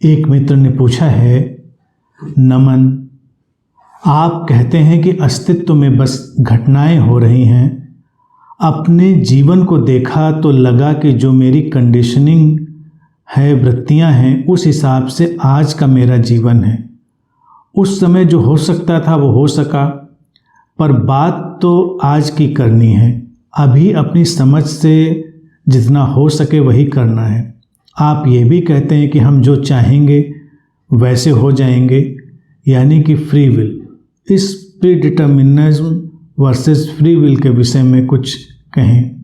एक मित्र ने पूछा है, नमन, आप कहते हैं कि अस्तित्व में बस घटनाएं हो रही हैं। अपने जीवन को देखा तो लगा कि जो मेरी कंडीशनिंग है, वृत्तियां हैं, उस हिसाब से आज का मेरा जीवन है। उस समय जो हो सकता था वो हो सका, पर बात तो आज की करनी है। अभी अपनी समझ से जितना हो सके वही करना है। आप ये भी कहते हैं कि हम जो चाहेंगे वैसे हो जाएंगे, यानी कि फ्री विल। इस प्रीडिटर्मिनिज्म वर्सेस फ्री विल के विषय में कुछ कहें।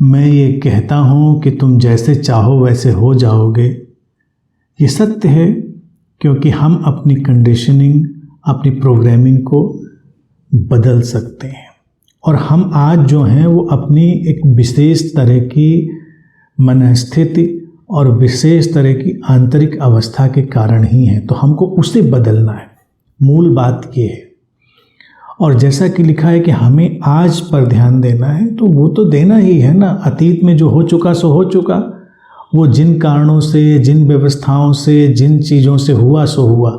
मैं ये कहता हूँ कि तुम जैसे चाहो वैसे हो जाओगे। ये सत्य है, क्योंकि हम अपनी कंडीशनिंग, अपनी प्रोग्रामिंग को बदल सकते हैं। और हम आज जो हैं वो अपनी एक विशेष तरह की मनस्थिति और विशेष तरह की आंतरिक अवस्था के कारण ही हैं, तो हमको उसे बदलना है। मूल बात ये है। और जैसा कि लिखा है कि हमें आज पर ध्यान देना है, तो वो तो देना ही है ना। अतीत में जो हो चुका सो हो चुका। वो जिन कारणों से, जिन व्यवस्थाओं से, जिन चीज़ों से हुआ सो हुआ।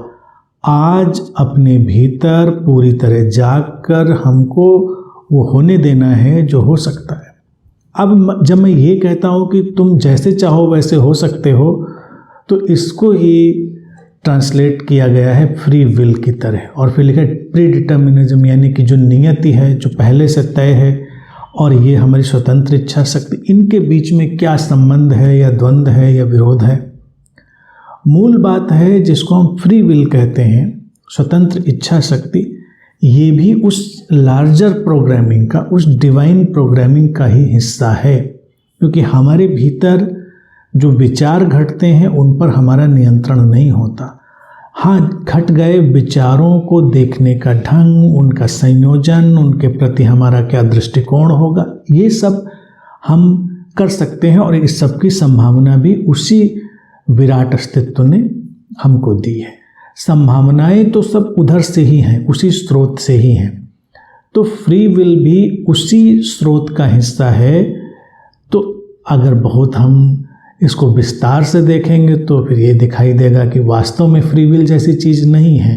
आज अपने भीतर पूरी तरह जाग कर हमको वो होने देना है जो हो सकता है। अब जब मैं ये कहता हूँ कि तुम जैसे चाहो वैसे हो सकते हो, तो इसको ही ट्रांसलेट किया गया है फ्री विल की तरह। और फिर लिखा है प्रीडिटर्मिनिज्म, यानी कि जो नियति है, जो पहले से तय है, और ये हमारी स्वतंत्र इच्छा शक्ति, इनके बीच में क्या संबंध है या द्वंद्व है या विरोध है। मूल बात है जिसको हम फ्री विल कहते हैं, स्वतंत्र इच्छा शक्ति, ये भी उस लार्जर प्रोग्रामिंग का, उस डिवाइन प्रोग्रामिंग का ही हिस्सा है। क्योंकि हमारे भीतर जो विचार घटते हैं उन पर हमारा नियंत्रण नहीं होता। हाँ, घट गए विचारों को देखने का ढंग, उनका संयोजन, उनके प्रति हमारा क्या दृष्टिकोण होगा, ये सब हम कर सकते हैं। और इस सब की संभावना भी उसी विराट अस्तित्व ने हमको दी है। संभावनाएं तो सब उधर से ही हैं, उसी स्रोत से ही हैं। तो फ्री विल भी उसी स्रोत का हिस्सा है। तो अगर बहुत हम इसको विस्तार से देखेंगे तो फिर ये दिखाई देगा कि वास्तव में फ्री विल जैसी चीज़ नहीं है।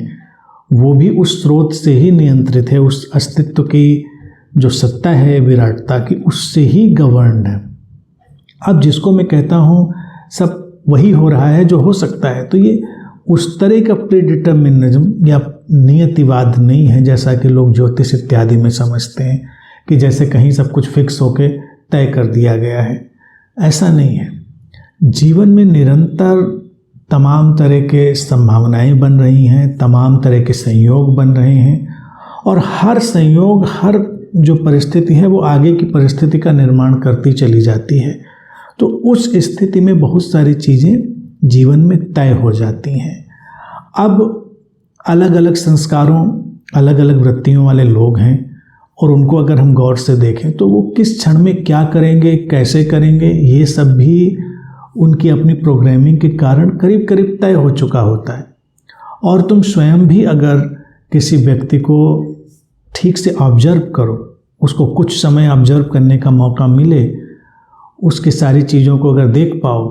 वो भी उस स्रोत से ही नियंत्रित है, उस अस्तित्व की जो सत्ता है विराटता की, उससे ही गवर्न है। अब जिसको मैं कहता हूँ सब वही हो रहा है जो हो सकता है। तो ये उस तरह का प्रीडिटर्मिनिज्म या नियतिवाद नहीं है जैसा कि लोग ज्योतिष इत्यादि में समझते हैं, कि जैसे कहीं सब कुछ फिक्स होके तय कर दिया गया है। ऐसा नहीं है। जीवन में निरंतर तमाम तरह के संभावनाएं बन रही हैं, तमाम तरह के संयोग बन रहे हैं, और हर संयोग, हर जो परिस्थिति है वो आगे की परिस्थिति का निर्माण करती चली जाती है। तो उस स्थिति में बहुत सारी चीज़ें जीवन में तय हो जाती हैं। अब अलग अलग संस्कारों, अलग अलग वृत्तियों वाले लोग हैं, और उनको अगर हम गौर से देखें तो वो किस क्षण में क्या करेंगे, कैसे करेंगे, ये सब भी उनकी अपनी प्रोग्रामिंग के कारण करीब करीब तय हो चुका होता है। और तुम स्वयं भी अगर किसी व्यक्ति को ठीक से ऑब्जर्व करो, उसको कुछ समय ऑब्जर्व करने का मौका मिले, उसकी सारी चीज़ों को अगर देख पाओ,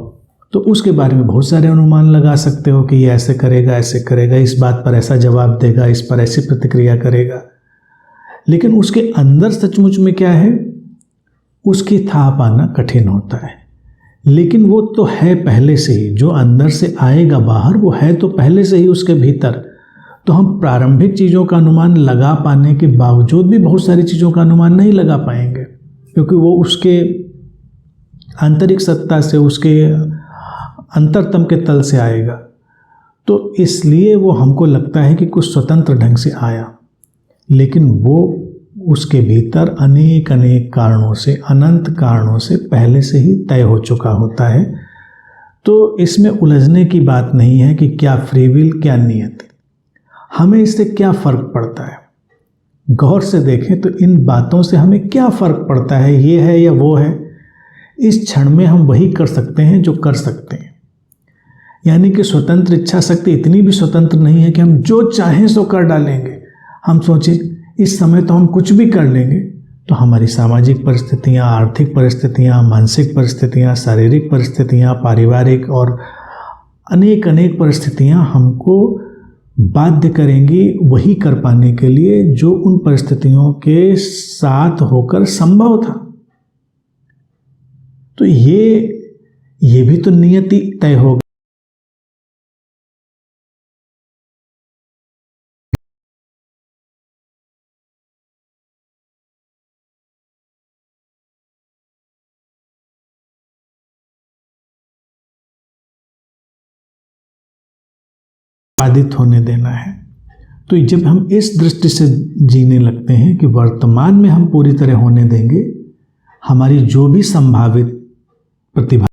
तो उसके बारे में बहुत सारे अनुमान लगा सकते हो कि ये ऐसे करेगा, ऐसे करेगा, इस बात पर ऐसा जवाब देगा, इस पर ऐसी प्रतिक्रिया करेगा। लेकिन उसके अंदर सचमुच में क्या है, उसकी था पाना कठिन होता है। लेकिन वो तो है पहले से ही, जो अंदर से आएगा बाहर वो है तो पहले से ही उसके भीतर। तो हम प्रारंभिक चीज़ों का अनुमान लगा पाने के बावजूद भी बहुत सारी चीज़ों का अनुमान नहीं लगा पाएंगे, क्योंकि वो उसके आंतरिक सत्ता से, उसके अंतरतम के तल से आएगा। तो इसलिए वो हमको लगता है कि कुछ स्वतंत्र ढंग से आया, लेकिन वो उसके भीतर अनेक अनेक कारणों से, अनंत कारणों से पहले से ही तय हो चुका होता है। तो इसमें उलझने की बात नहीं है कि क्या फ्री विल, क्या नियति। हमें इससे क्या फ़र्क पड़ता है, गौर से देखें तो इन बातों से हमें क्या फ़र्क पड़ता है, ये है या वो है। इस क्षण में हम वही कर सकते हैं जो कर सकते हैं। यानी कि स्वतंत्र इच्छा शक्ति इतनी भी स्वतंत्र नहीं है कि हम जो चाहें सो कर डालेंगे। हम सोचें इस समय तो हम कुछ भी कर लेंगे, तो हमारी सामाजिक परिस्थितियाँ, आर्थिक परिस्थितियाँ, मानसिक परिस्थितियाँ, शारीरिक परिस्थितियाँ, पारिवारिक और अनेक अनेक परिस्थितियाँ हमको बाध्य करेंगी वही कर पाने के लिए जो उन परिस्थितियों के साथ होकर संभव था। तो ये भी तो नियति तय हो गई। बाधित होने देना है। तो जब हम इस दृष्टि से जीने लगते हैं कि वर्तमान में हम पूरी तरह होने देंगे, हमारी जो भी संभावित प्रतिभा